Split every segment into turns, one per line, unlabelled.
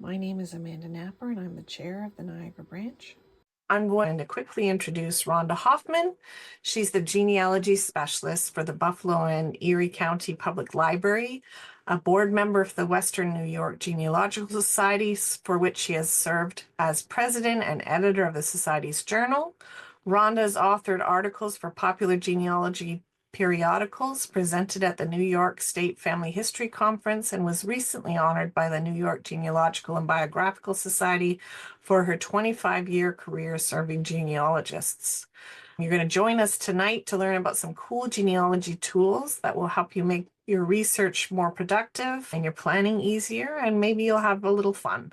My name is Amanda Napper, and I'm the chair of the Niagara branch.
I'm going to quickly introduce Rhonda Hoffman. She's the Genealogy Specialist for the Buffalo and Erie County Public Library, a board member of the Western New York Genealogical Society, for which she has served as president and editor of the Society's journal. Rhonda has authored articles for popular genealogy periodicals, presented at the New York State Family History Conference, and was recently honored by the New York Genealogical and Biographical Society for her 25-year career serving genealogists. You're going to join us tonight to learn about some cool genealogy tools that will help you make your research more productive and your planning easier, and maybe you'll have a little fun.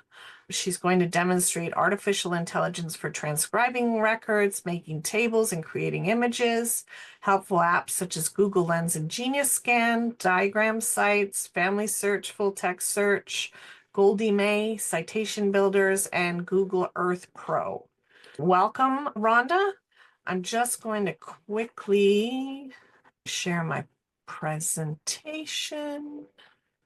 She's going to demonstrate artificial intelligence for transcribing records, making tables, and creating images, helpful apps such as Google Lens and Genius Scan, diagram sites, family search, full text search, Goldie May, citation builders, and Google Earth Pro. Welcome, Rhonda. I'm just going to quickly share my presentation.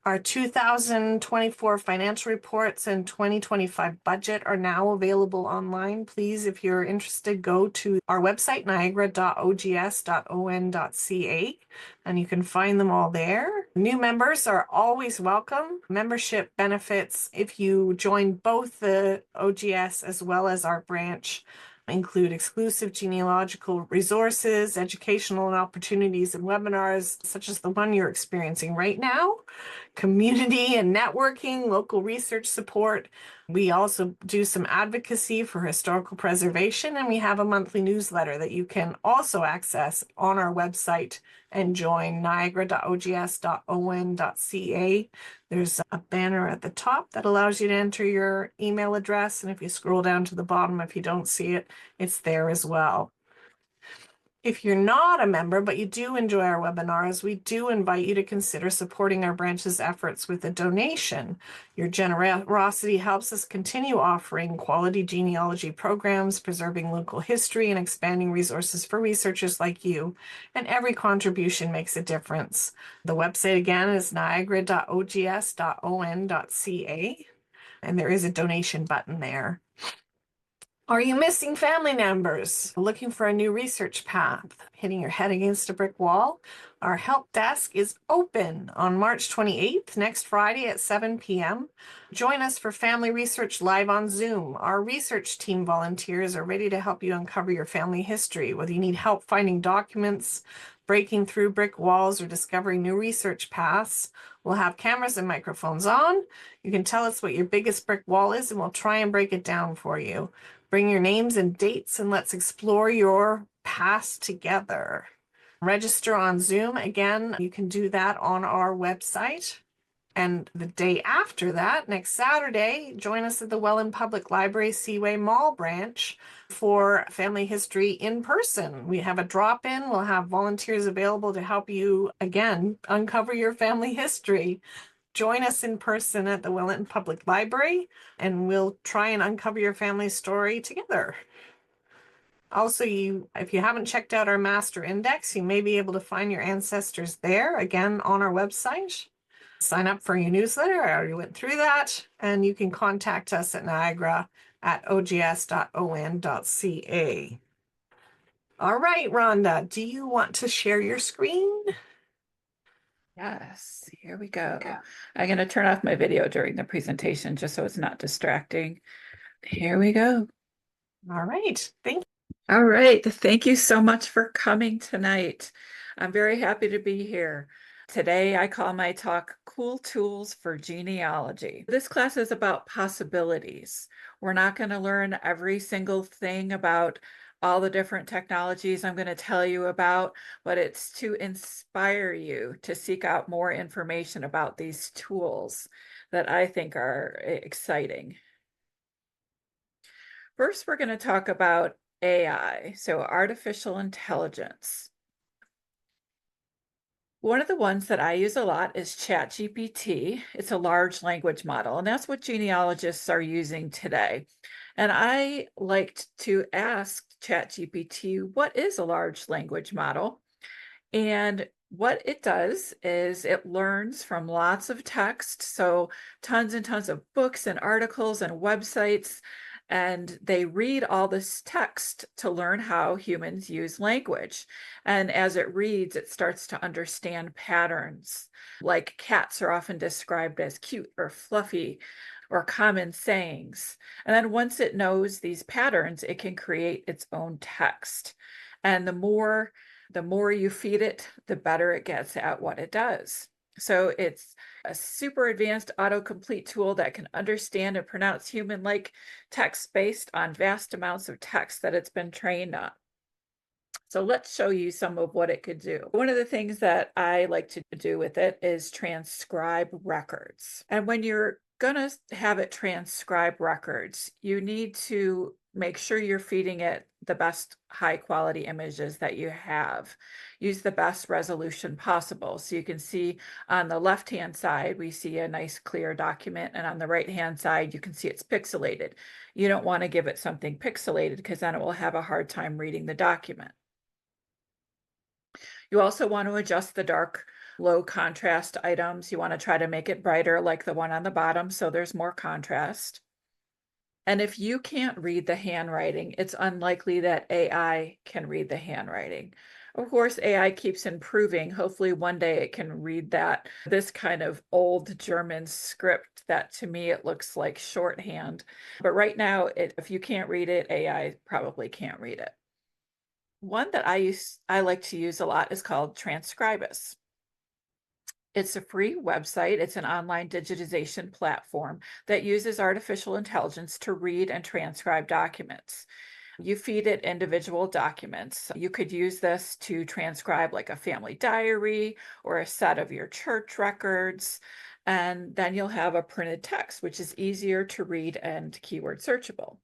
Our 2024 financial reports and 2025 budget are now available online. Please, if you're interested, go to our website, niagara.ogs.on.ca, and you can find them all there. New members are always welcome. Membership benefits, if you join both the OGS as well as our branch, include exclusive genealogical resources, educational opportunities, and webinars such as the one you're experiencing right now, community and networking, local research support. We also do some advocacy for historical preservation, and we have a monthly newsletter that you can also access on our website and join, niagara.ogs.on.ca. There's a banner at the top that allows you to enter your email address, and if you scroll down to the bottom, if you don't see it, it's there as well. If you're not a member, but you do enjoy our webinars, we do invite you to consider supporting our branch's efforts with a donation. Your generosity helps us continue offering quality genealogy programs, preserving local history, and expanding resources for researchers like you. And every contribution makes a difference. The website again is niagara.ogs.on.ca, and there is a donation button there. Are you missing family members? Looking for a new research path? Hitting your head against a brick wall? Our help desk is open on March 28th, next Friday at 7 p.m. Join us for family research live on Zoom. Our research team volunteers are ready to help you uncover your family history, whether you need help finding documents, breaking through brick walls, or discovering new research paths. We'll have cameras and microphones on. You can tell us what your biggest brick wall is, and we'll try and break it down for you. Bring your names and dates, and let's explore your past together. Register on Zoom. Again, you can do that on our website. And the day after that, next Saturday, join us at the Welland Public Library Seaway Mall branch for family history in person. We have a drop-in. We'll have volunteers available to help you, again, uncover your family history. Join us in person at the Welland Public Library, and we'll try and uncover your family story together. Also, if you haven't checked out our master index, you may be able to find your ancestors there, again, on our website. Sign up for your newsletter. I already went through that. And you can contact us at niagara@ogs.on.ca. All right, Rhonda, do you want to share your screen?
Yes, here we go. I'm going to turn off my video during the presentation just so it's not distracting. Here we go.
All right, thank you.
All right, thank you so much for coming tonight. I'm very happy to be here. Today, I call my talk Cool Tools for Genealogy. This class is about possibilities. We're not going to learn every single thing about all the different technologies I'm going to tell you about, but it's to inspire you to seek out more information about these tools that I think are exciting. First, we're going to talk about AI, so artificial intelligence. One of the ones that I use a lot is ChatGPT. It's a large language model, and that's what genealogists are using today. And I liked to ask ChatGPT, what is a large language model? And What it does is it learns from lots of text, so tons and tons of books and articles and websites, and they read all this text to learn how humans use language. And as it reads, it starts to understand patterns. Like cats are often described as cute or fluffy or common sayings. And then once it knows these patterns, it can create its own text. And the more you feed it, the better it gets at what it does. So it's a super advanced autocomplete tool that can understand and pronounce human-like text based on vast amounts of text that it's been trained on. So let's show you some of what it could do. One of the things that I like to do with it is transcribe records. And when you're going to have it transcribe records, you need to make sure you're feeding it the best high quality images that you have. Use the best resolution possible. So you can see on the left-hand side, we see a nice clear document, and on the right-hand side, you can see it's pixelated. You don't want to give it something pixelated because then it will have a hard time reading the document. You also want to adjust the dark, low contrast items. You want to try to make it brighter like the one on the bottom so there's more contrast. And if you can't read the handwriting, it's unlikely that AI can read the handwriting. Of course, AI keeps improving. Hopefully one day it can read this kind of old German script that to me it looks like shorthand. But right now, if you can't read it, AI probably can't read it. One that I like to use a lot is called Transcribus. It's a free website. It's an online digitization platform that uses artificial intelligence to read and transcribe documents. You feed it individual documents. You could use this to transcribe like a family diary or a set of your church records. And then you'll have a printed text, which is easier to read and keyword searchable.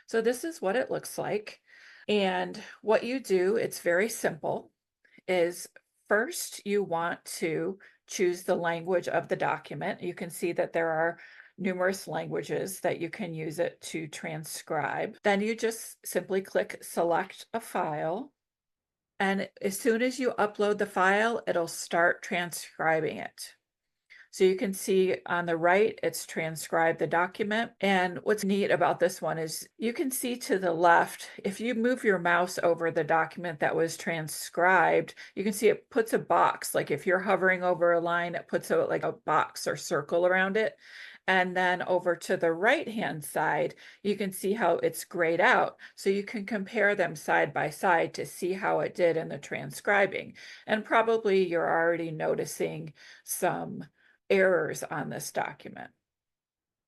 So this is what it looks like. And what you do, it's very simple, is first you want to choose the language of the document. You can see that there are numerous languages that you can use it to transcribe. Then you just simply click select a file. And as soon as you upload the file, it'll start transcribing it. So you can see on the right, it's transcribed the document. And what's neat about this one is you can see to the left, if you move your mouse over the document that was transcribed, you can see it puts a box. Like if you're hovering over a line, it puts like a box or circle around it. And then over to the right-hand side, you can see how it's grayed out. So you can compare them side by side to see how it did in the transcribing. And probably you're already noticing some errors on this document.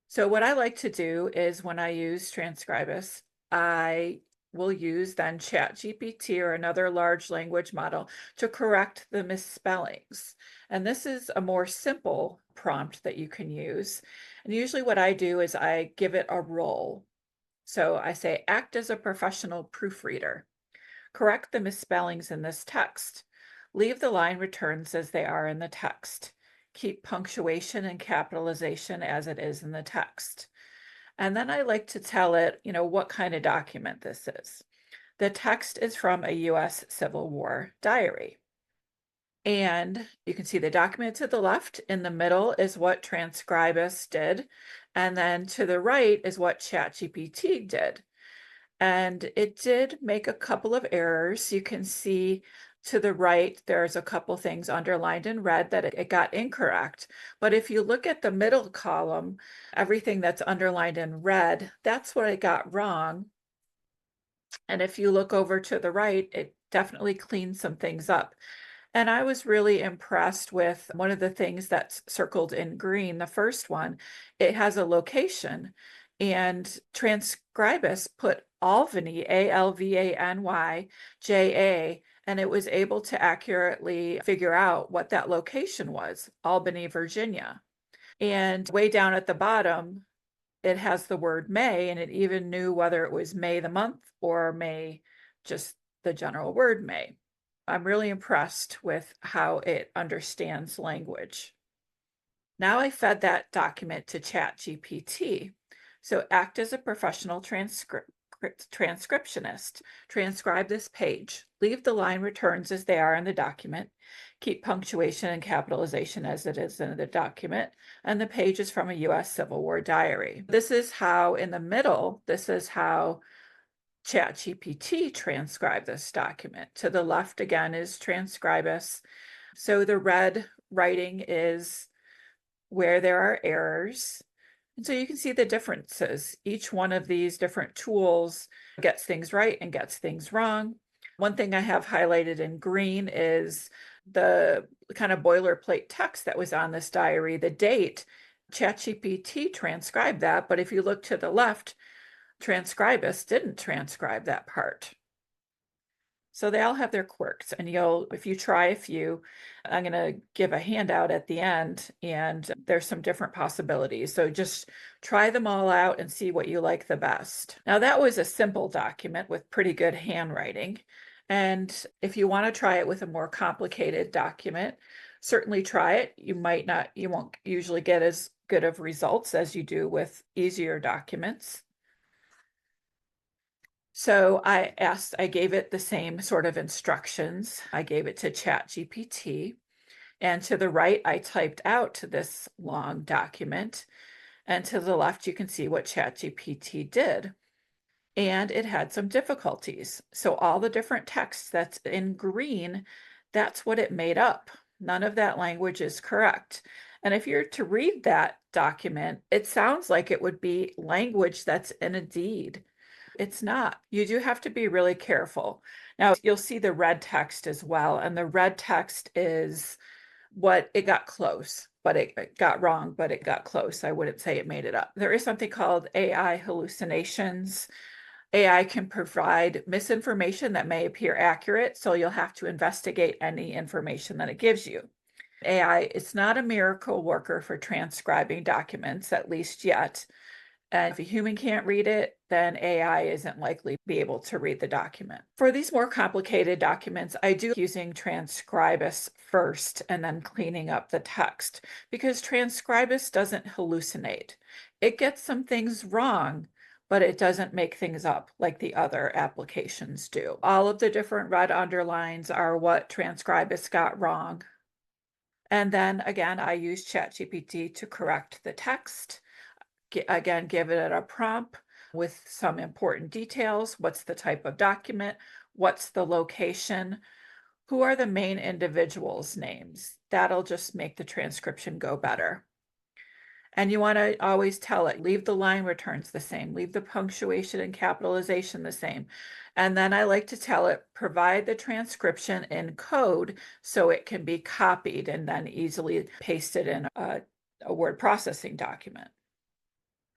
So what I like to do is when I use Transcribus, I will use then ChatGPT or another large language model to correct the misspellings. And this is a more simple prompt that you can use. And usually what I do is I give it a role. So I say, act as a professional proofreader. Correct the misspellings in this text. Leave the line returns as they are in the text. Keep punctuation and capitalization as it is in the text. And then I like to tell it, what kind of document this is. The text is from a U.S. Civil War diary. And you can see the document to the left. In the middle is what Transcribus did. And then to the right is what ChatGPT did. And it did make a couple of errors. You can see to the right, there's a couple things underlined in red that it got incorrect. But if you look at the middle column, everything that's underlined in red, that's what it got wrong. And if you look over to the right, it definitely cleaned some things up. And I was really impressed with one of the things that's circled in green, the first one. It has a location, and Transcribus put Albany, Alvany, and it was able to accurately figure out what that location was, Albany, Virginia. And way down at the bottom, it has the word May, and it even knew whether it was May the month or May, just the general word May. I'm really impressed with how it understands language. Now I fed that document to ChatGPT. So act as a professional transcriber. transcriptionist. Transcribe this page. Leave the line returns as they are in the document. Keep punctuation and capitalization as it is in the document. And the page is from a U.S. Civil War diary. This is how, in the middle, this is how ChatGPT transcribed this document. To the left, again, is transcribus. So the red writing is where there are errors. And so you can see the differences. Each one of these different tools gets things right and gets things wrong. One thing I have highlighted in green is the kind of boilerplate text that was on this diary, the date. ChatGPT transcribed that, but if you look to the left, transcribus didn't transcribe that part. So they all have their quirks, and if you try a few, I'm going to give a handout at the end, and there's some different possibilities. So just try them all out and see what you like the best. Now that was a simple document with pretty good handwriting. And if you want to try it with a more complicated document, certainly try it. You won't usually get as good of results as you do with easier documents. So I gave it the same sort of instructions. I gave it to ChatGPT, and to the right, I typed out this long document, and to the left, you can see what ChatGPT did. And it had some difficulties. So all the different text that's in green, that's what it made up. None of that language is correct. And if you're to read that document, it sounds like it would be language that's in a deed. It's not. You do have to be really careful. Now, you'll see the red text as well. And the red text is what it got close, but it got wrong, but it got close. I wouldn't say it made it up. There is something called AI hallucinations. AI can provide misinformation that may appear accurate, so you'll have to investigate any information that it gives you. AI, it's not a miracle worker for transcribing documents, at least yet. And if a human can't read it, then AI isn't likely to be able to read the document. For these more complicated documents, I do using transcribus first and then cleaning up the text, because transcribus doesn't hallucinate. It gets some things wrong, but it doesn't make things up like the other applications do. All of the different red underlines are what transcribus got wrong. And then again, I use ChatGPT to correct the text. Again, give it a prompt with some important details. What's the type of document? What's the location? Who are the main individuals' names? That'll just make the transcription go better. And you want to always tell it, leave the line returns the same, leave the punctuation and capitalization the same. And then I like to tell it, provide the transcription in code so it can be copied and then easily pasted in a word processing document.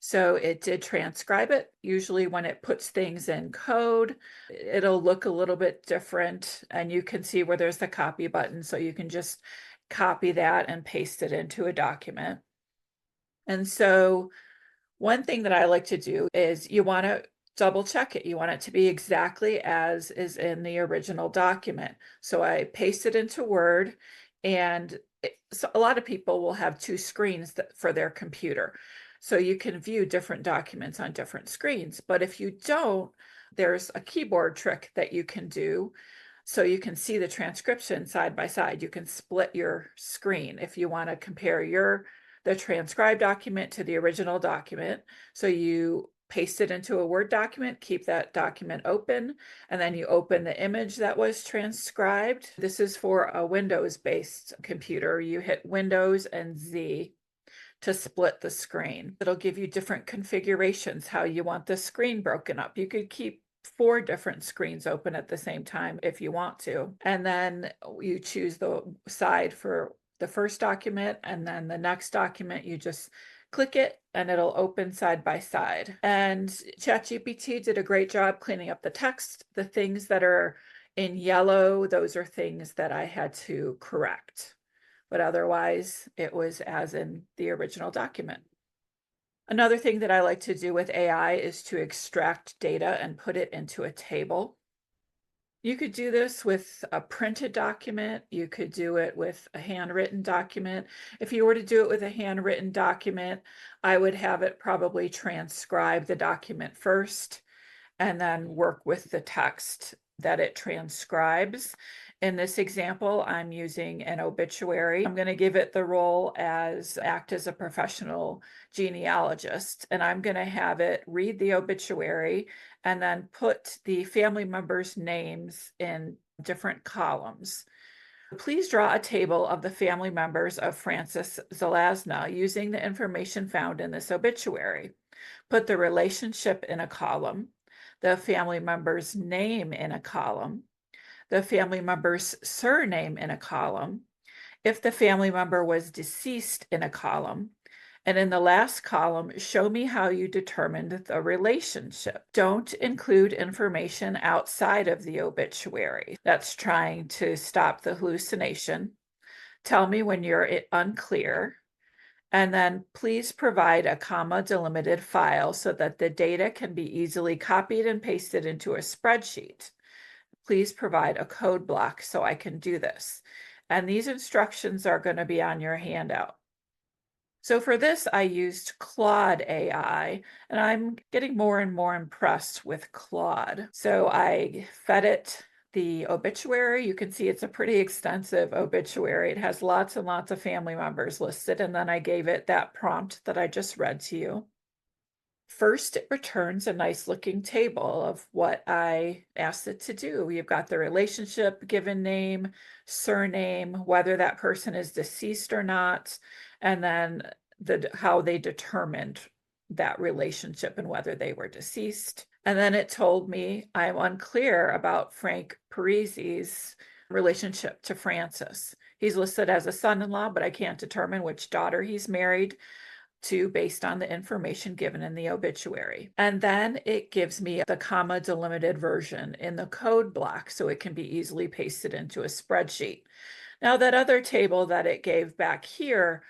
So it did transcribe it. Usually when it puts things in code, it'll look a little bit different, and you can see where there's the copy button. So you can just copy that and paste it into a document. And so one thing that I like to do is you want to double check it. You want it to be exactly as is in the original document. So I paste it into Word, and so a lot of people will have two screens for their computer. So you can view different documents on different screens. But if you don't, there's a keyboard trick that you can do. So you can see the transcription side by side. You can split your screen if you want to compare the transcribed document to the original document. So you paste it into a Word document, keep that document open, and then you open the image that was transcribed. This is for a Windows-based computer. You hit Windows and Z to split the screen. It'll give you different configurations, how you want the screen broken up. You could keep 4 different screens open at the same time if you want to. And then you choose the side for the first document, and then the next document, you just click it and it'll open side by side. And ChatGPT did a great job cleaning up the text. The things that are in yellow, those are things that I had to correct. But otherwise, it was as in the original document. Another thing that I like to do with AI is to extract data and put it into a table. You could do this with a printed document. You could do it with a handwritten document. If you were to do it with a handwritten document, I would have it probably transcribe the document first and then work with the text that it transcribes. In this example, I'm using an obituary. I'm going to give it the role as act as a professional genealogist, and I'm going to have it read the obituary and then put the family members' names in different columns. Please draw a table of the family members of Francis Zelazna using the information found in this obituary. Put the relationship in a column, the family member's name in a column, the family member's surname in a column, if the family member was deceased in a column, and in the last column, show me how you determined the relationship. Don't include information outside of the obituary. That's trying to stop the hallucination. Tell me when you're unclear. And then please provide a comma delimited file so that the data can be easily copied and pasted into a spreadsheet. Please provide a code block so I can do this. And these instructions are going to be on your handout. So for this, I used Claude AI, and I'm getting more and more impressed with Claude. So I fed it the obituary. You can see it's a pretty extensive obituary. It has lots and lots of family members listed, and then I gave it that prompt that I just read to you. First, it returns a nice looking table of what I asked it to do. You've got the relationship, given name, surname, whether that person is deceased or not, and then how they determined that relationship and whether they were deceased. And then it told me I'm unclear about Frank Parisi's relationship to Francis. He's listed as a son-in-law, but I can't determine which daughter he's married to based on the information given in the obituary. And then it gives me the comma delimited version in the code block so it can be easily pasted into a spreadsheet. Now that other table that it gave back here,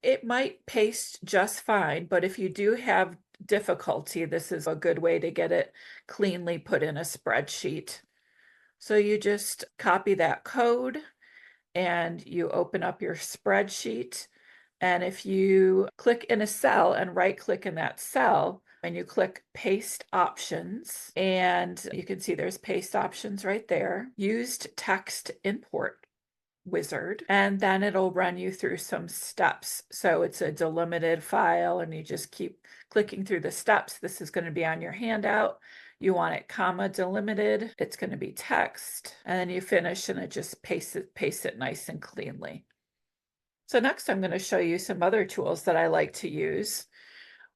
it might paste just fine, but if you do have difficulty, this is a good way to get it cleanly put in a spreadsheet. So you just copy that code and you open up your spreadsheet. And if you click in a cell and right click in that cell and you click paste options, and you can see there's paste options right there, used text import wizard, and then it'll run you through some steps. So it's a delimited file and you just keep clicking through the steps. This is going to be on your handout. You want it comma delimited. It's going to be text, and then you finish and it just pastes it nice and cleanly. So next I'm going to show you some other tools that I like to use.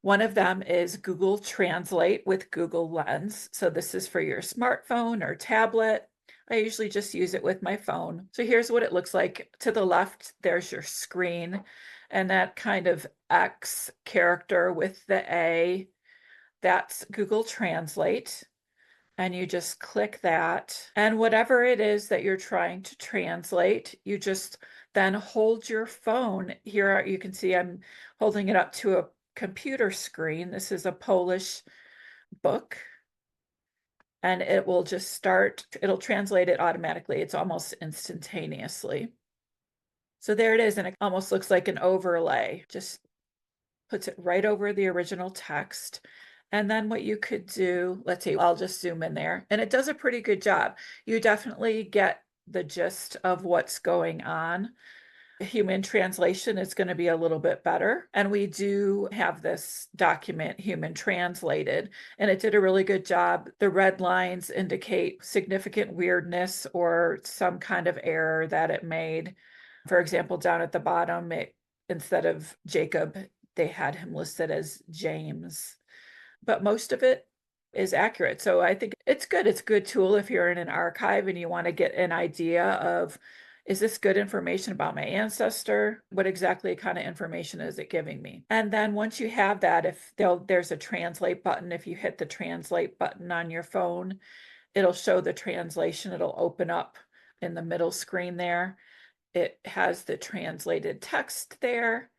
One of them is Google Translate with Google Lens. So this is for your smartphone or tablet. I usually just use it with my phone. So here's what it looks like. To the left, there's your screen, and that kind of X character with the A, that's Google Translate. And you just click that. And whatever it is that you're trying to translate, you just then hold your phone. Here you can see I'm holding it up to a computer screen. This is a Polish book. And it will just start, it'll translate it automatically. It's almost instantaneously. So there it is, and it almost looks like an overlay. Just puts it right over the original text. And then what you could do, let's see, I'll just zoom in there, and it does a pretty good job. You definitely get the gist of what's going on. Human translation is going to be a little bit better. And we do have this document human translated, and it did a really good job. The red lines indicate significant weirdness or some kind of error that it made. For example, down at the bottom, instead of Jacob, they had him listed as James. But most of it is accurate. So I think it's good. It's a good tool if you're in an archive and you want to get an idea of, is this good information about my ancestor? What exactly kind of information is it giving me? And then once you have that, if there's a translate button, if you hit the translate button on your phone, it'll show the translation. It'll open up in the middle screen there. It has the translated text there.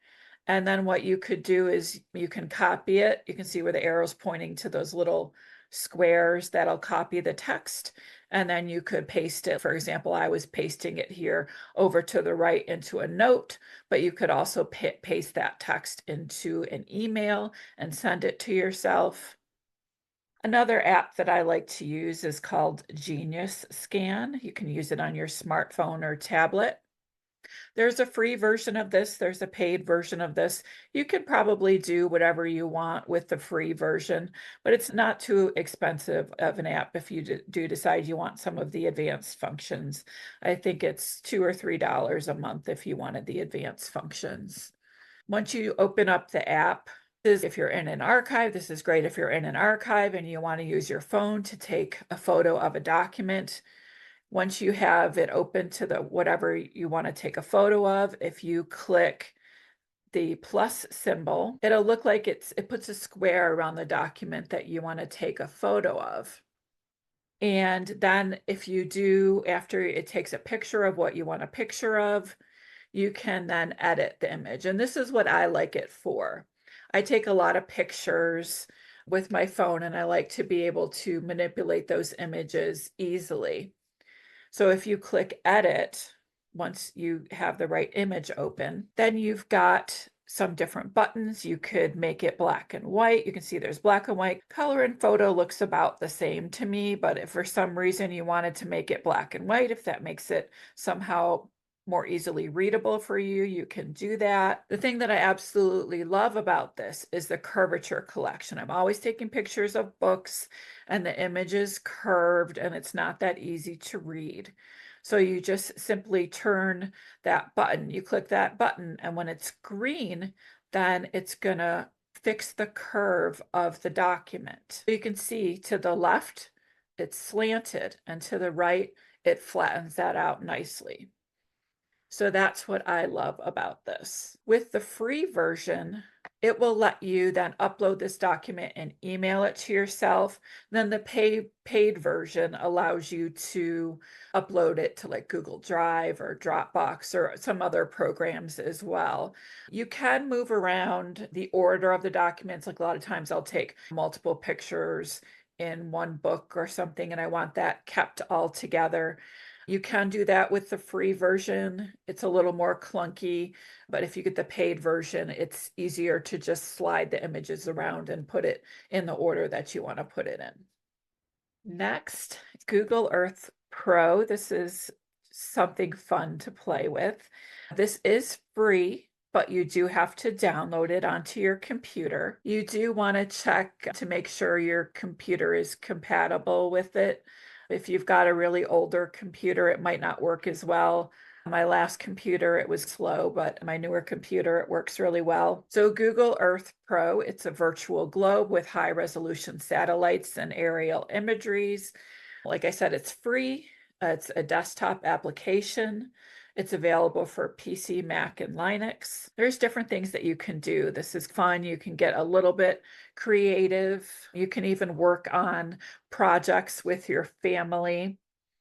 And then what you could do is you can copy it. You can see where the arrow's pointing to those little squares that'll copy the text. And then you could paste it. For example, I was pasting it here over to the right into a note, but you could also paste that text into an email and send it to yourself. Another app that I like to use is called Genius Scan. You can use it on your smartphone or tablet. There's a free version of this. There's a paid version of this. You can probably do whatever you want with the free version, but it's not too expensive of an app if you do decide you want some of the advanced functions. I think it's $2 or $3 a month if you wanted the advanced functions. Once you open up the app, if you're in an archive, this is great if you're in an archive and you want to use your phone to take a photo of a document. Once you have it open to the whatever you want to take a photo of, if you click the plus symbol, it'll look like it puts a square around the document that you want to take a photo of. And then if you do, after it takes a picture of what you want a picture of, you can then edit the image. And this is what I like it for. I take a lot of pictures with my phone and I like to be able to manipulate those images easily. So if you click edit, once you have the right image open, then you've got some different buttons. You could make it black and white. You can see there's black and white. Color and photo looks about the same to me, but if for some reason you wanted to make it black and white, if that makes it somehow more easily readable for you, you can do that. The thing that I absolutely love about this is the curvature collection. I'm always taking pictures of books and the image is curved and it's not that easy to read. So you just simply turn that button, you click that button, and when it's green, then it's gonna fix the curve of the document. So you can see to the left, it's slanted, and to the right, it flattens that out nicely. So that's what I love about this. With the free version, it will let you then upload this document and email it to yourself. Then the paid version allows you to upload it to like Google Drive or Dropbox or some other programs as well. You can move around the order of the documents. Like a lot of times I'll take multiple pictures in one book or something and I want that kept all together. You can do that with the free version. It's a little more clunky, but if you get the paid version, it's easier to just slide the images around and put it in the order that you want to put it in. Next, Google Earth Pro. This is something fun to play with. This is free, but you do have to download it onto your computer. You do want to check to make sure your computer is compatible with it. If you've got a really older computer, it might not work as well. My last computer, it was slow, but my newer computer, it works really well. So Google Earth Pro, it's a virtual globe with high resolution satellites and aerial imageries. Like I said, it's free. It's a desktop application. It's available for PC, Mac, and Linux. There's different things that you can do. This is fun. You can get a little bit creative. You can even work on projects with your family.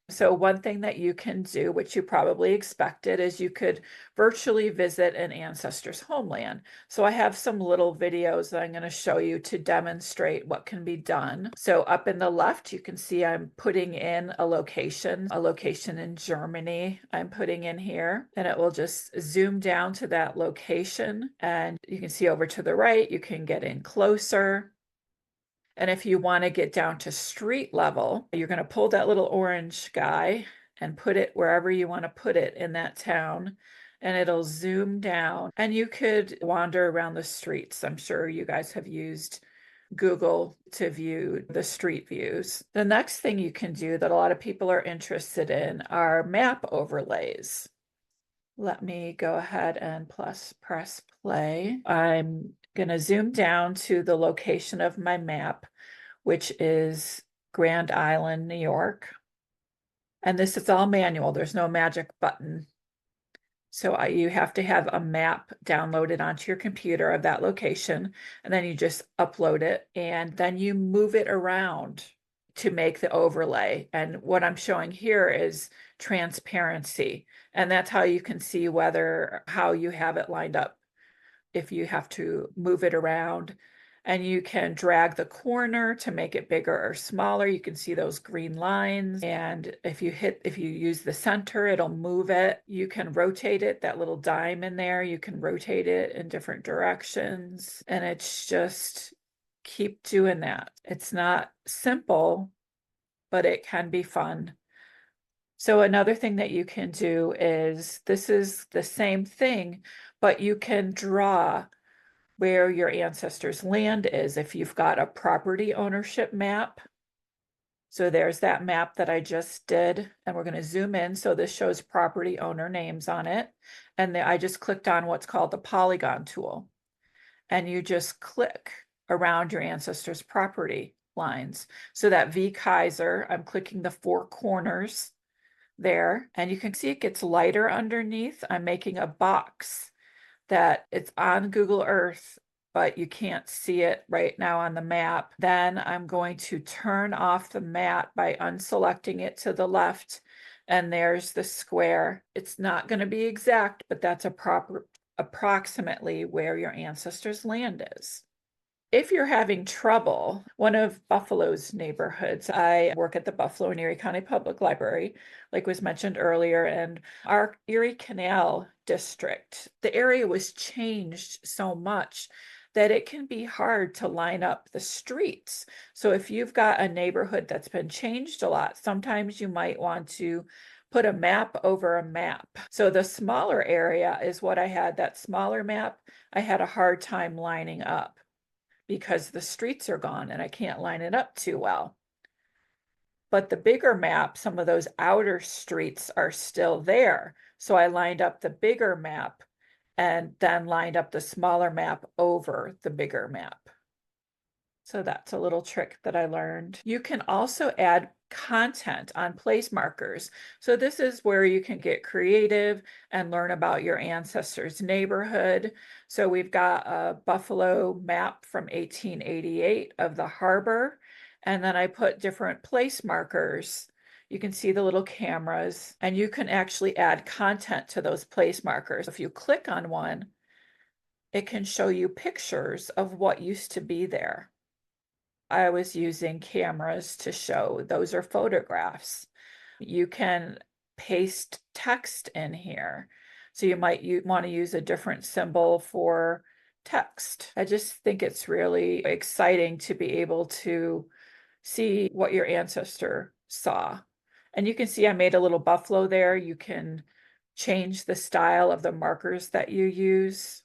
So one thing that you can do, which you probably expected, is you could virtually visit an ancestor's homeland. So I have some little videos that I'm going to show you to demonstrate what can be done. So up in the left, you can see I'm putting in a location in Germany I'm putting in here, and it will just zoom down to that location. And you can see over to the right, you can get in closer. And if you want to get down to street level, you're going to pull that little orange guy and put it wherever you want to put it in that town, and it'll zoom down. And you could wander around the streets. I'm sure you guys have used Google to view the street views. The next thing you can do that a lot of people are interested in are map overlays. Let me go ahead and press play. I'm going to zoom down to the location of my map, which is Grand Island, New York. And this is all manual. There's no magic button. So you have to have a map downloaded onto your computer of that location, and then you just upload it, and then you move it around to make the overlay. And what I'm showing here is transparency, and that's how you can see how you have it lined up if you have to move it around. And you can drag the corner to make it bigger or smaller. You can see those green lines. And if you use the center, it'll move it. You can rotate it, that little dime in there, you can rotate it in different directions. And it's just keep doing that. It's not simple, but it can be fun. So another thing that you can do is, this is the same thing, but you can draw where your ancestors' land is if you've got a property ownership map. So there's that map that I just did, and we're going to zoom in. So this shows property owner names on it. And I just clicked on what's called the polygon tool. And you just click around your ancestors' property lines. So that V Kaiser, I'm clicking the 4 corners there, and you can see it gets lighter underneath. I'm making a box that it's on Google Earth, but you can't see it right now on the map. Then I'm going to turn off the map by unselecting it to the left, and there's the square. It's not going to be exact, but that's approximately where your ancestors' land is. If you're having trouble, one of Buffalo's neighborhoods, I work at the Buffalo and Erie County Public Library, like was mentioned earlier, and our Erie Canal district, the area was changed so much that it can be hard to line up the streets. So if you've got a neighborhood that's been changed a lot, sometimes you might want to put a map over a map. So the smaller area is what I had. That smaller map, I had a hard time lining up, because the streets are gone and I can't line it up too well. But the bigger map, some of those outer streets are still there. So I lined up the bigger map and then lined up the smaller map over the bigger map. So that's a little trick that I learned. You can also add content on place markers. So this is where you can get creative and learn about your ancestors' neighborhood. So we've got a Buffalo map from 1888 of the harbor. And then I put different place markers. You can see the little cameras, and you can actually add content to those place markers. If you click on one, it can show you pictures of what used to be there. I was using cameras to show those are photographs. You can paste text in here. So you might want to use a different symbol for text. I just think it's really exciting to be able to see what your ancestor saw. And you can see I made a little buffalo there. You can change the style of the markers that you use.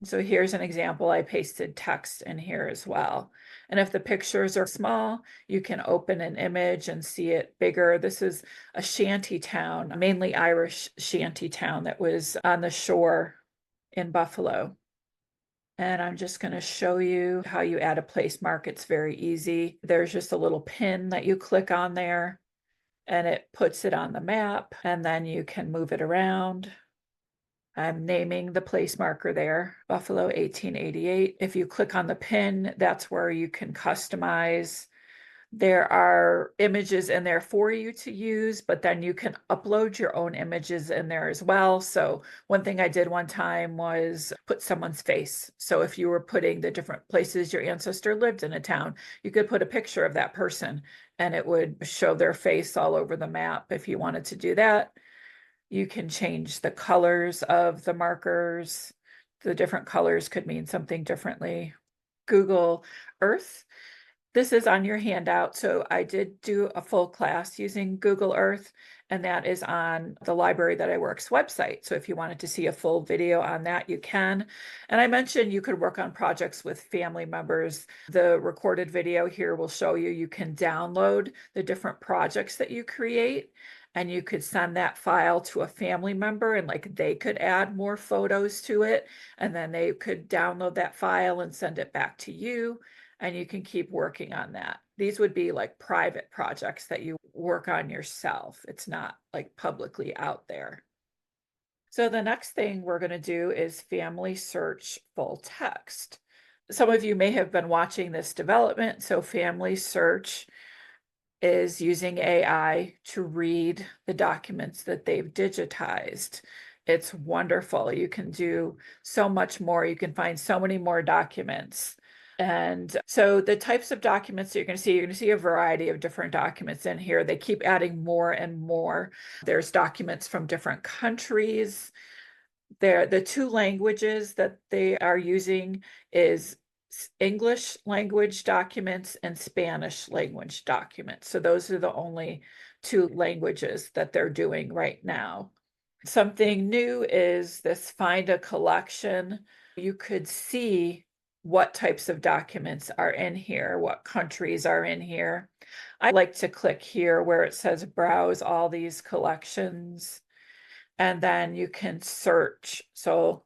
So here's an example. I pasted text in here as well. And if the pictures are small, you can open an image and see it bigger. This is a shanty town, a mainly Irish shanty town that was on the shore in Buffalo. And I'm just going to show you how you add a place mark. It's very easy. There's just a little pin that you click on there, and it puts it on the map, and then you can move it around. I'm naming the place marker there, Buffalo 1888. If you click on the pin, that's where you can customize. There are images in there for you to use, but then you can upload your own images in there as well. So one thing I did one time was put someone's face. So if you were putting the different places your ancestor lived in a town, you could put a picture of that person and it would show their face all over the map if you wanted to do that. You can change the colors of the markers. The different colors could mean something differently. Google Earth. This is on your handout. So I did do a full class using Google Earth, and that is on the Library That I Work's website. So if you wanted to see a full video on that, you can. And I mentioned you could work on projects with family members. The recorded video here will show you, you can download the different projects that you create, and you could send that file to a family member, and like they could add more photos to it, and then they could download that file and send it back to you, and you can keep working on that. These would be like private projects that you work on yourself. It's not like publicly out there. So the next thing we're going to do is family search full text. Some of you may have been watching this development. So family search is using AI to read the documents that they've digitized. It's wonderful. You can do so much more. You can find so many more documents. And so the types of documents that you're going to see a variety of different documents in here. They keep adding more and more. There's documents from different countries. The 2 languages that they are using is English language documents and Spanish language documents. So those are the only two languages that they're doing right now. Something new is this find a collection. You could see what types of documents are in here, what countries are in here. I like to click here where it says browse all these collections, and then you can search. So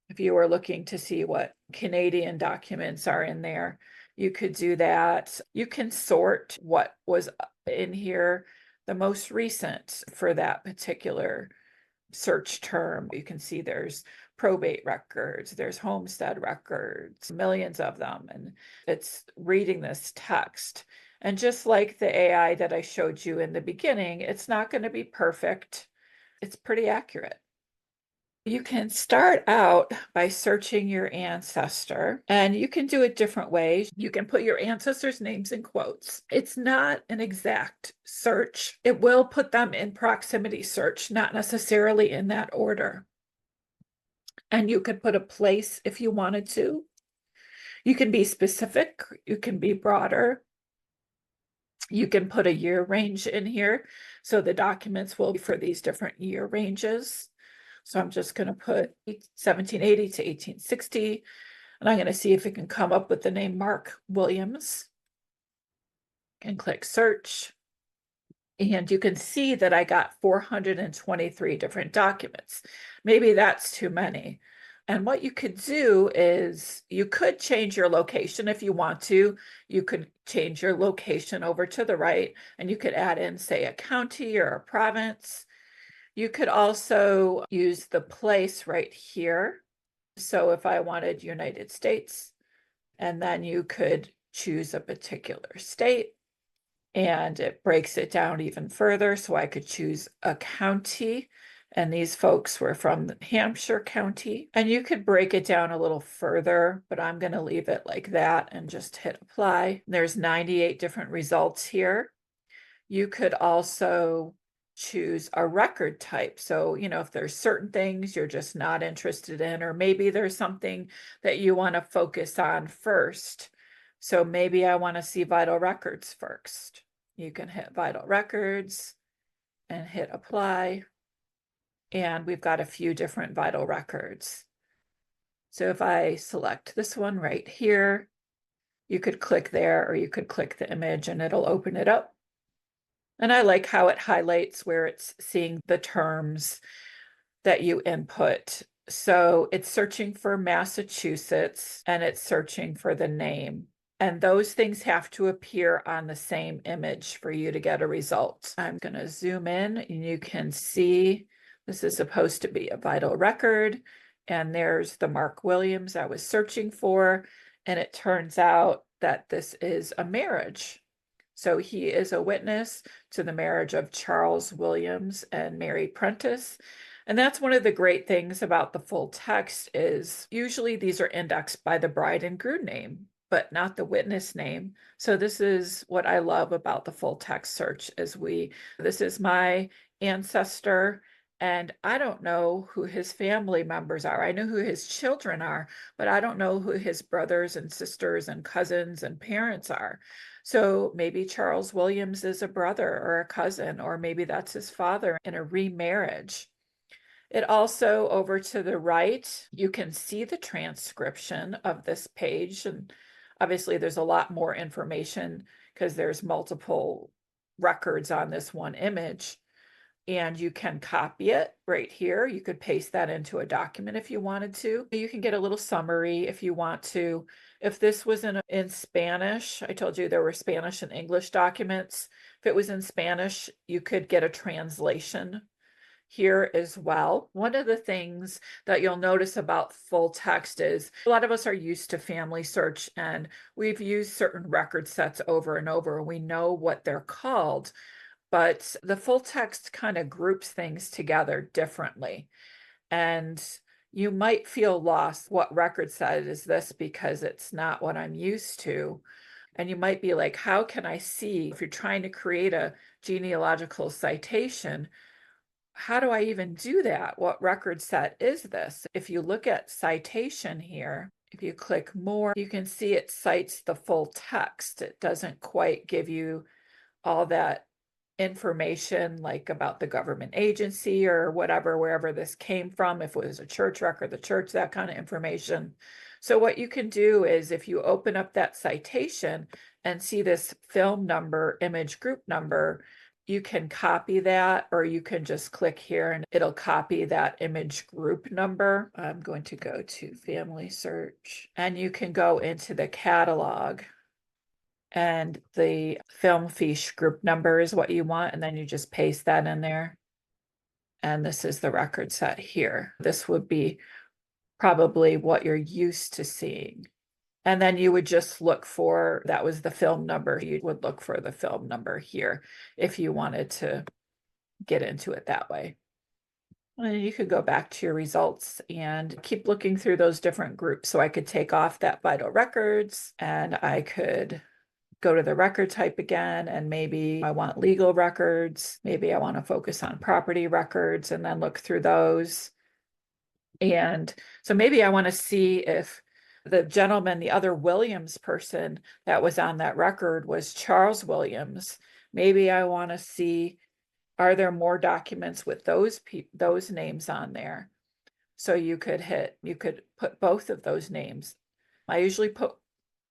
if you were looking to see what Canadian documents are in there, you could do that. You can sort what was in here, the most recent for that particular search term. You can see there's probate records, there's homestead records, millions of them, and it's reading this text. And just like the AI that I showed you in the beginning, it's not going to be perfect. It's pretty accurate. You can start out by searching your ancestor, and you can do it different ways. You can put your ancestors' names in quotes. It's not an exact search. It will put them in proximity search, not necessarily in that order. And you could put a place if you wanted to. You can be specific. You can be broader. You can put a year range in here. So the documents will be for these different year ranges. So I'm just going to put 1780 to 1860, and I'm going to see if it can come up with the name Mark Williams. And click search. And you can see that I got 423 different documents. Maybe that's too many. And what you could do is you could change your location if you want to. You could change your location over to the right, and you could add in, say, a county or a province. You could also use the place right here. So if I wanted United States, and then you could choose a particular state, and it breaks it down even further. So I could choose a county, and these folks were from Hampshire County. And you could break it down a little further, but I'm going to leave it like that and just hit apply. There's 98 different results here. You could also choose a record type. So, if there's certain things you're just not interested in, or maybe there's something that you want to focus on first. So maybe I want to see vital records first. You can hit vital records and hit apply. And we've got a few different vital records. So if I select this one right here, you could click there, or you could click the image and it'll open it up. And I like how it highlights where it's seeing the terms that you input. So it's searching for Massachusetts, and it's searching for the name. And those things have to appear on the same image for you to get a result. I'm going to zoom in, and you can see this is supposed to be a vital record. And there's the Mark Williams I was searching for. And it turns out that this is a marriage. So he is a witness to the marriage of Charles Williams and Mary Prentice. And that's one of the great things about the full text is usually these are indexed by the bride and groom name, but not the witness name. So this is what I love about the full text search is this is my ancestor, and I don't know who his family members are. I know who his children are, but I don't know who his brothers and sisters and cousins and parents are. So maybe Charles Williams is a brother or a cousin, or maybe that's his father in a remarriage. It also, over to the right, you can see the transcription of this page. And obviously there's a lot more information because there's multiple records on this one image. And you can copy it right here. You could paste that into a document if you wanted to. You can get a little summary if you want to. If this was in Spanish, I told you there were Spanish and English documents. If it was in Spanish, you could get a translation here as well. One of the things that you'll notice about full text is a lot of us are used to family search, and we've used certain record sets over and over. We know what they're called. But the full text kind of groups things together differently. And you might feel lost. What record set is this? Because it's not what I'm used to. And you might be like, how can I see if you're trying to create a genealogical citation? How do I even do that? What record set is this? If you look at citation here, If you click more, you can see it cites the full text. It doesn't quite give you all that information like about the government agency or whatever, wherever this came from, if it was a church record, the church, that kind of information. So what you can do is if you open up that citation and see this film number, image group number, you can copy that, or you can just click here and it'll copy that image group number. I'm going to go to family search, and you can go into the catalog, and the film fiche group number is what you want, and then you just paste that in there. And this is the record set here. This would be probably what you're used to seeing. And then you would just look for, that was the film number. You would look for the film number here if you wanted to get into it that way. And you could go back to your results and keep looking through those different groups. So I could take off that vital records, and I could go to the record type again, and maybe I want legal records. Maybe I want to focus on property records and then look through those. And so maybe I want to see if the gentleman, the other Williams person that was on that record was Charles Williams. Maybe I want to see, are there more documents with those names on there? So you could put both of those names. I usually put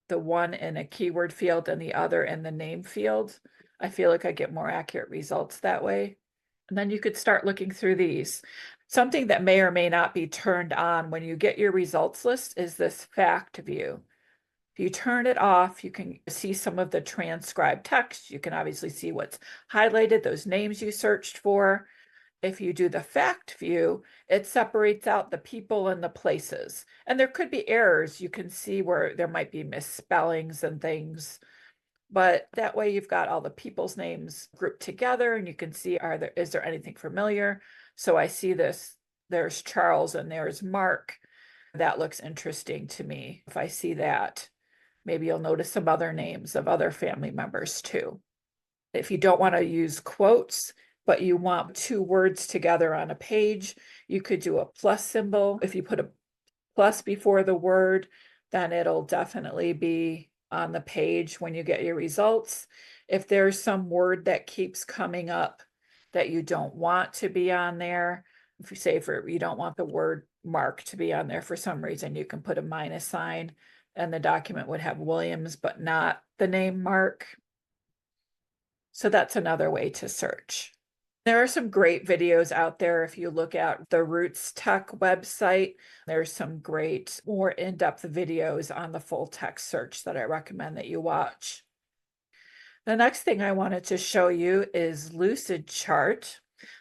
the one in a keyword field and the other in the name field. I feel like I get more accurate results that way. And then you could start looking through these. Something that may or may not be turned on when you get your results list is this fact view. If you turn it off, you can see some of the transcribed text. You can obviously see what's highlighted, those names you searched for. If you do the fact view, it separates out the people and the places. And there could be errors. You can see where there might be misspellings and things. But that way you've got all the people's names grouped together, and you can see, is there anything familiar? So I see this, there's Charles and there's Mark. That looks interesting to me. If I see that, maybe you'll notice some other names of other family members too. If you don't want to use quotes, but you want two words together on a page, you could do a plus symbol. If you put a plus before the word, then it'll definitely be on the page when you get your results. If there's some word that keeps coming up that you don't want to be on there, if you say you don't want the word Mark to be on there for some reason, you can put a minus sign, and the document would have Williams, but not the name Mark. So that's another way to search. There are some great videos out there. If you look at the Roots Tech website, there's some great, more in-depth videos on the full text search that I recommend that you watch. The next thing I wanted to show you is Lucidchart.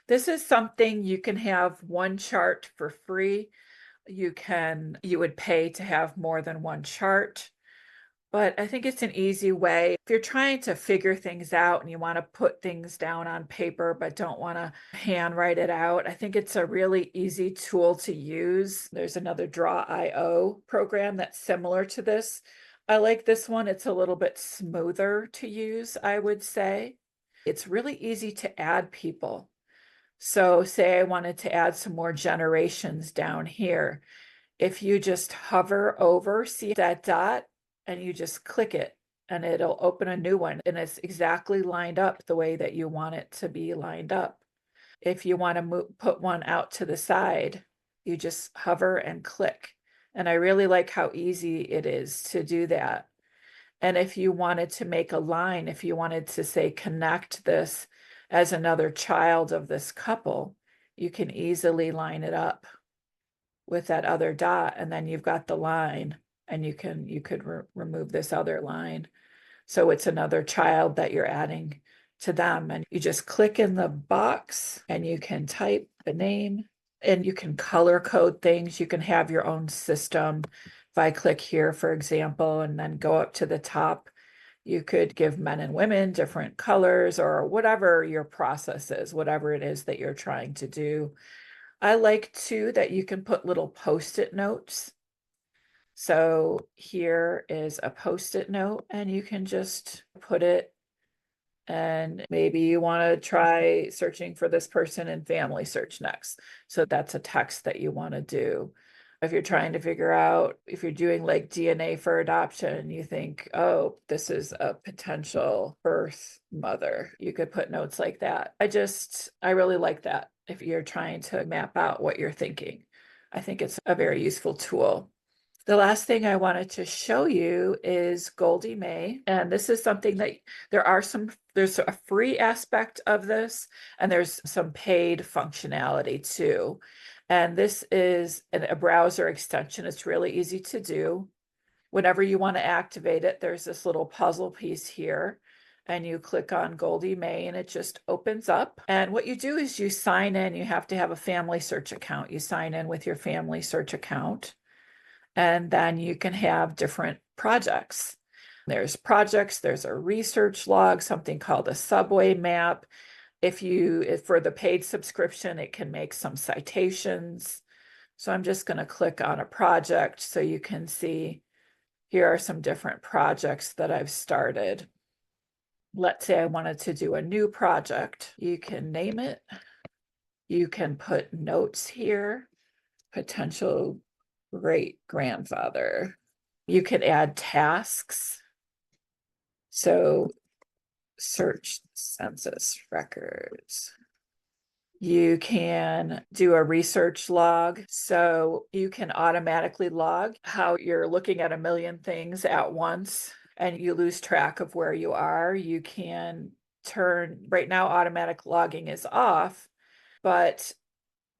This is something you can have one chart for free. You would pay to have more than one chart. But I think it's an easy way. If you're trying to figure things out and you want to put things down on paper but don't want to handwrite it out, I think it's a really easy tool to use. There's another Draw.io program that's similar to this. I like this one. It's a little bit smoother to use, I would say. It's really easy to add people. So say I wanted to add some more generations down here. If you just hover over, see that dot, and you just click it, and it'll open a new one, and it's exactly lined up the way that you want it to be lined up. If you want to put one out to the side, you just hover and click. And I really like how easy it is to do that. And if you wanted to make a line, if you wanted to say connect this as another child of this couple, you can easily line it up with that other dot, and then you've got the line, and you could remove this other line. So it's another child that you're adding to them, and you just click in the box and you can type the name, and you can color code things. You can have your own system. If I click here, for example, and then go up to the top, you could give men and women different colors, or whatever your process is, whatever it is that you're trying to do. I like too that you can put little post-it notes. So here is a post-it note, and you can just put it, and maybe you want to try searching for this person in family search next. So that's a text that you want to do. If you're trying to figure out if you're doing like DNA for adoption, you think, oh, this is a potential birth mother. You could put notes like that. I really like that if you're trying to map out what you're thinking. I think it's a very useful tool. The last thing I wanted to show you is Goldie May. And this is something that there's a free aspect of this, and there's some paid functionality too. And this is a browser extension. It's really easy to do. Whenever you want to activate it, there's this little puzzle piece here, and you click on Goldie May and it just opens up. And what you do is you sign in. You have to have a family search account. You sign in with your family search account, and then you can have different projects. There's projects, there's a research log, something called a subway map. If for the paid subscription, it can make some citations. So I'm just going to click on a project so you can see here are some different projects that I've started. Let's say I wanted to do a new project. You can name it. You can put notes here, potential great grandfather. You can add tasks. So search census records. You can do a research log. So you can automatically log how you're looking at a million things at once and you lose track of where you are. You can right now, automatic logging is off, but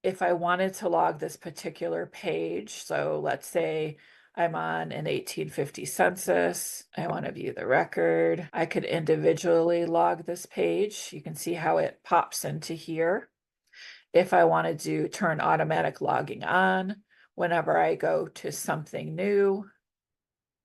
if I wanted to log this particular page, so let's say I'm on an 1850 census, I want to view the record, I could individually log this page. You can see how it pops into here. If I wanted to turn automatic logging on, whenever I go to something new,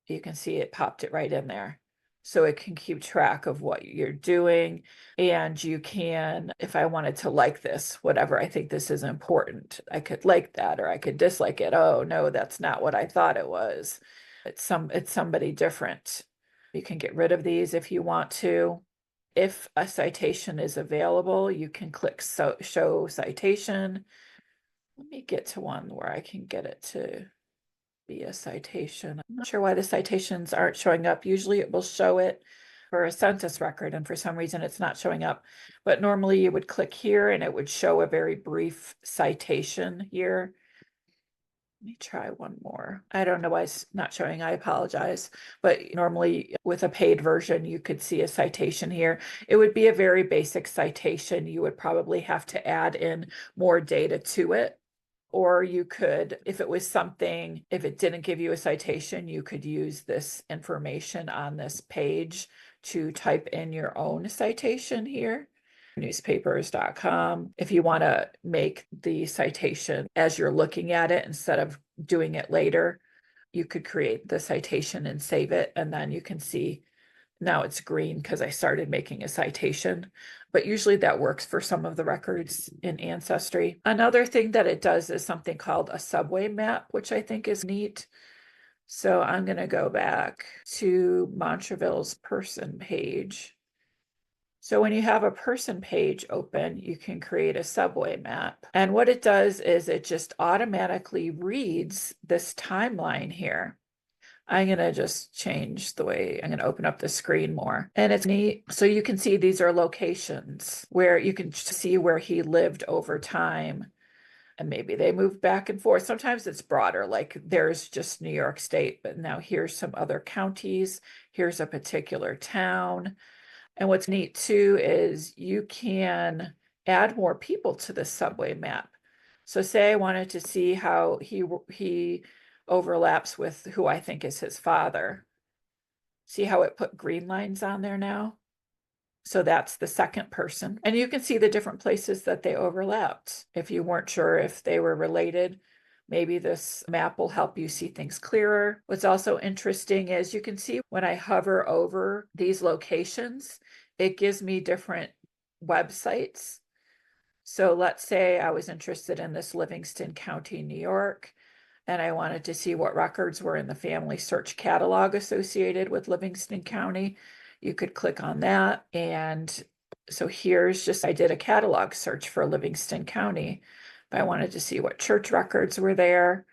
you can see it popped it right in there. So it can keep track of what you're doing. And you can, if I wanted to like this, whatever, I think this is important, I could like that or I could dislike it. Oh, no, that's not what I thought it was. It's somebody different. You can get rid of these if you want to. If a citation is available, you can click show citation. Let me get to one where I can get it to be a citation. I'm not sure why the citations aren't showing up. Usually it will show it for a census record, and for some reason it's not showing up. But normally you would click here and it would show a very brief citation here. Let me try one more. I don't know why it's not showing. I apologize. But normally with a paid version, you could see a citation here. It would be a very basic citation. You would probably have to add in more data to it. Or you could, if it didn't give you a citation, you could use this information on this page to type in your own citation here. Newspapers.com. If you want to make the citation as you're looking at it instead of doing it later, you could create the citation and save it. And then you can see now it's green because I started making a citation, but usually that works for some of the records in Ancestry. Another thing that it does is something called a subway map, which I think is neat. So I'm going to go back to Montreville's person page. So when you have a person page open, you can create a subway map. And what it does is it just automatically reads this timeline here. I'm going to just change the way I'm going to open up the screen more. And it's neat. So you can see these are locations where you can see where he lived over time. And maybe they moved back and forth. Sometimes it's broader, like there's just New York State, but now here's some other counties. Here's a particular town. And what's neat too is you can add more people to the subway map. So say I wanted to see how he overlaps with who I think is his father. See how it put green lines on there now? So that's the second person. And you can see the different places that they overlapped. If you weren't sure if they were related, maybe this map will help you see things clearer. What's also interesting is you can see when I hover over these locations, it gives me different websites. So let's say I was interested in this Livingston County, New York, and I wanted to see what records were in the family search catalog associated with Livingston County. You could click on that. And so I did a catalog search for Livingston County. If I wanted to see what church records were there,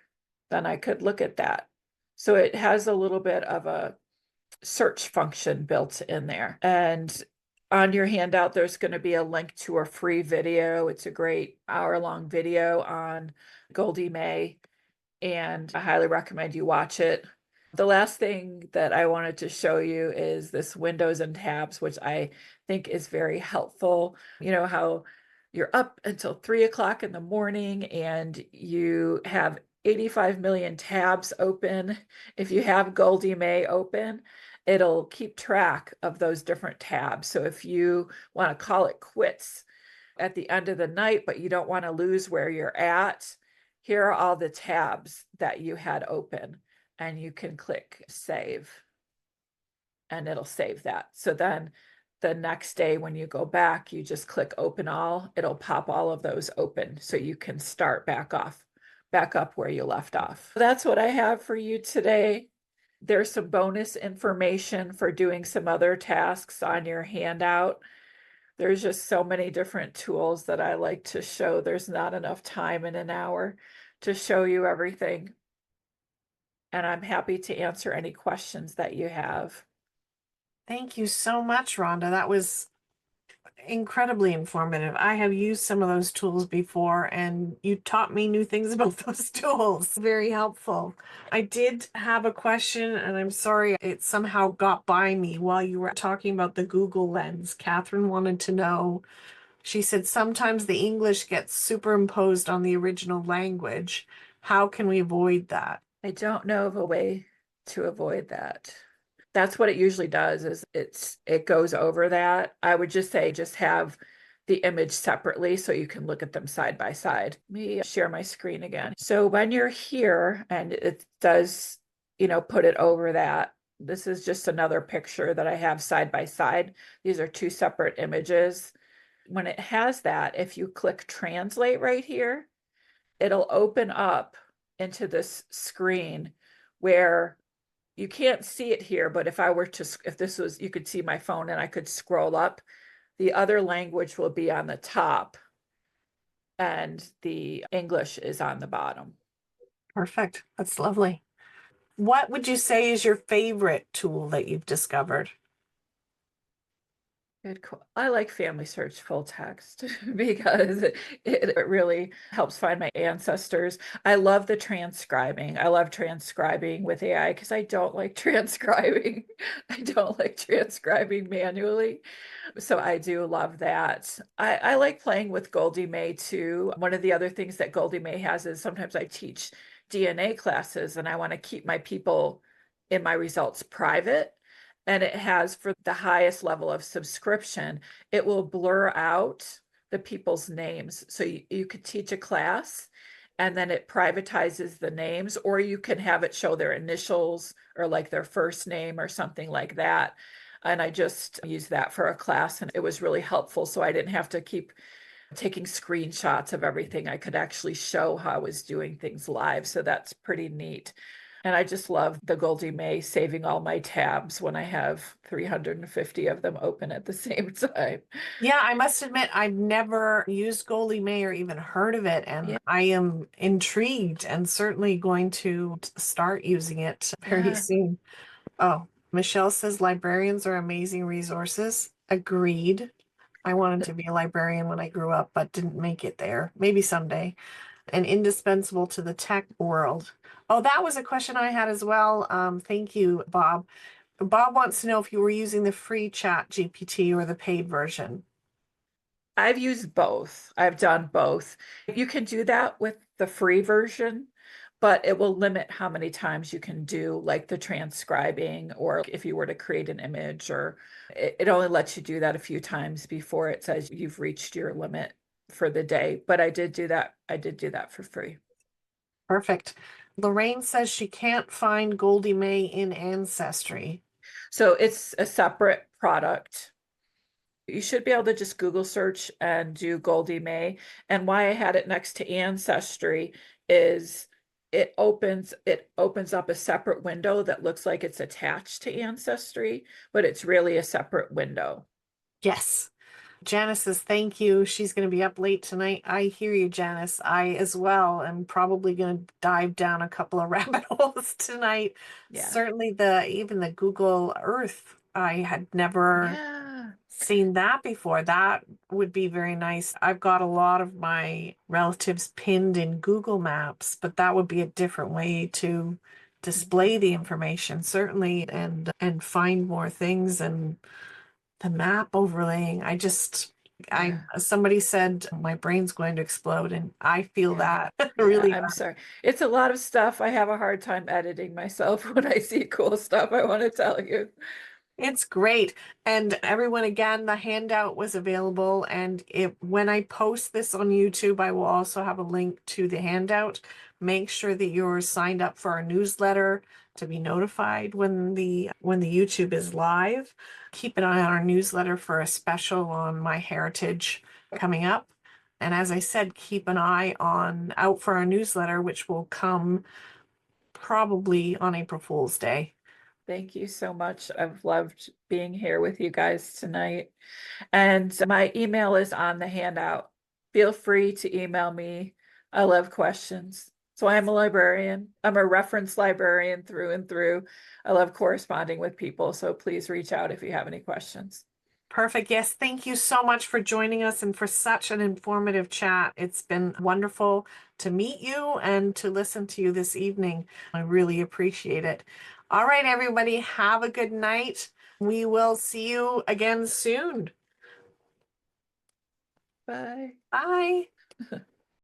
then I could look at that. So it has a little bit of a search function built in there. And on your handout, there's going to be a link to a free video. It's a great hour-long video on Goldie May, and I highly recommend you watch it. The last thing that I wanted to show you is this windows and tabs, which I think is very helpful. You know how you're up until 3 o'clock in the morning and you have 85 million tabs open. If you have Goldie May open, it'll keep track of those different tabs. So if you want to call it quits at the end of the night, but you don't want to lose where you're at, here are all the tabs that you had open, and you can click save and it'll save that. So then the next day when you go back, you just click open all, it'll pop all of those open so you can start back up where you left off. That's what I have for you today. There's some bonus information for doing some other tasks on your handout. There's just so many different tools that I like to show. There's not enough time in an hour to show you everything. And I'm happy to answer any questions that you have.
Thank you so much, Rhonda. That was incredibly informative. I have used some of those tools before, and you taught me new things about those tools. Very helpful. I did have a question, and I'm sorry it somehow got by me while you were talking about the Google Lens. Catherine wanted to know, she said sometimes the English gets superimposed on the original language. How can we avoid that?
I don't know of a way to avoid that. That's what it usually does, is it goes over that. I would just say just have the image separately so you can look at them side by side. Let me share my screen again. So when you're here and it does, put it over that, this is just another picture that I have side by side. These are two separate images. When it has that, if you click translate right here, it'll open up into this screen where you can't see it here, but if this was, you could see my phone and I could scroll up, the other language will be on the top and the English is on the bottom.
Perfect. That's lovely. What would you say is your favorite tool that you've discovered?
I like Family Search Full Text because it really helps find my ancestors. I love the transcribing. I love transcribing with AI because I don't like transcribing. I don't like transcribing manually. So I do love that. I like playing with Goldie May too. One of the other things that Goldie May has is sometimes I teach DNA classes and I want to keep my people in my results private. And it has, for the highest level of subscription, it will blur out the people's names. So you could teach a class and then it privatizes the names, or you can have it show their initials or like their first name or something like that. And I just used that for a class and it was really helpful. So I didn't have to keep taking screenshots of everything. I could actually show how I was doing things live. So that's pretty neat. And I just love the Goldie May saving all my tabs when I have 350 of them open at the same time.
Yeah, I must admit, I've never used Goldie May or even heard of it, and
Yeah.
I am intrigued and certainly going to start using it very
Yeah.
soon. Oh, Michelle says librarians are amazing resources. Agreed. I wanted to be a librarian when I grew up, but didn't make it there. Maybe someday. And indispensable to the tech world. Oh, that was a question I had as well. Thank you, Bob. Bob wants to know if you were using the free chat GPT or the paid version.
I've used both. I've done both. You can do that with the free version, but it will limit how many times you can do like the transcribing, or if you were to create an image, or it only lets you do that a few times before it says you've reached your limit for the day. But I did do that. I did do that for free.
Perfect. Lorraine says she can't find Goldie May in Ancestry.
So it's a separate product. You should be able to just Google search and do Goldie May. And why I had it next to Ancestry is it opens up a separate window that looks like it's attached to Ancestry, but it's really a separate window.
Yes. Janice says, thank you. She's going to be up late tonight. I hear you, Janice. I as well am probably going to dive down a couple of rabbit holes tonight.
Yeah.
Certainly even the Google Earth, I had never
Yeah.
seen that before. That would be very nice. I've got a lot of my relatives pinned in Google Maps, but that would be a different way to display the information, certainly, and find more things. And the map overlaying,
Yeah.
somebody said my brain's going to explode, and I feel
Yeah.
that
Yeah,
really.
I'm sorry. It's a lot of stuff. I have a hard time editing myself when I see cool stuff, I want to tell you.
It's great. And everyone, again, the handout was available. And when I post this on YouTube, I will also have a link to the handout. Make sure that you're signed up for our newsletter to be notified when the YouTube is live. Keep an eye on our newsletter for a special on My Heritage coming up. And as I said, keep an eye out for our newsletter, which will come probably on April Fool's Day.
Thank you so much. I've loved being here with you guys tonight. And my email is on the handout. Feel free to email me. I love questions. So I'm a librarian. I'm a reference librarian through and through. I love corresponding with people. So please reach out if you have any questions.
Perfect. Yes. Thank you so much for joining us and for such an informative chat. It's been wonderful to meet you and to listen to you this evening. I really appreciate it. All right, everybody, have a good night. We will see you again soon.
Bye.
Bye.